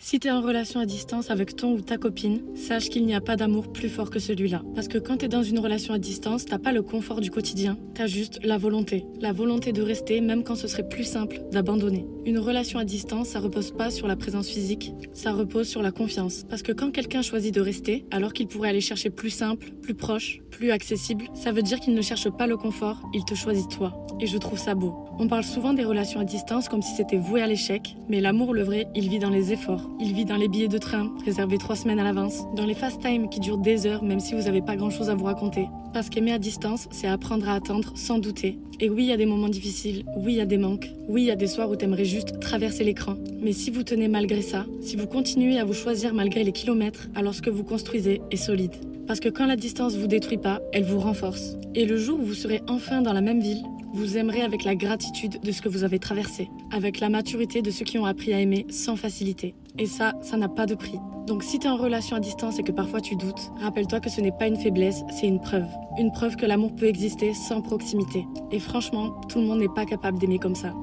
Si t'es en relation à distance avec ton ou ta copine, sache qu'il n'y a pas d'amour plus fort que celui-là. Parce que quand t'es dans une relation à distance, t'as pas le confort du quotidien, t'as juste la volonté. La volonté de rester même quand ce serait plus simple d'abandonner. Une relation à distance, ça repose pas sur la présence physique, ça repose sur la confiance. Parce que quand quelqu'un choisit de rester, alors qu'il pourrait aller chercher plus simple, plus proche, plus accessible, ça veut dire qu'il ne cherche pas le confort, il te choisit toi. Et je trouve ça beau. On parle souvent des relations à distance comme si c'était voué à l'échec, mais l'amour, le vrai, il vit dans les efforts. Il vit dans les billets de train, réservés 3 semaines à l'avance, dans les fast time qui durent des heures même si vous n'avez pas grand chose à vous raconter. Parce qu'aimer à distance, c'est apprendre à attendre sans douter. Et oui, il y a des moments difficiles, oui, il y a des manques, oui, il y a des soirs où t'aimerais juste traverser l'écran. Mais si vous tenez malgré ça, si vous continuez à vous choisir malgré les kilomètres, alors ce que vous construisez est solide. Parce que quand la distance vous détruit pas, elle vous renforce. Et le jour où vous serez enfin dans la même ville, vous aimerez avec la gratitude de ce que vous avez traversé, avec la maturité de ceux qui ont appris à aimer sans facilité. Et ça n'a pas de prix. Donc si t'es en relation à distance et que parfois tu doutes, rappelle-toi que ce n'est pas une faiblesse, c'est une preuve. Une preuve que l'amour peut exister sans proximité. Et franchement, tout le monde n'est pas capable d'aimer comme ça.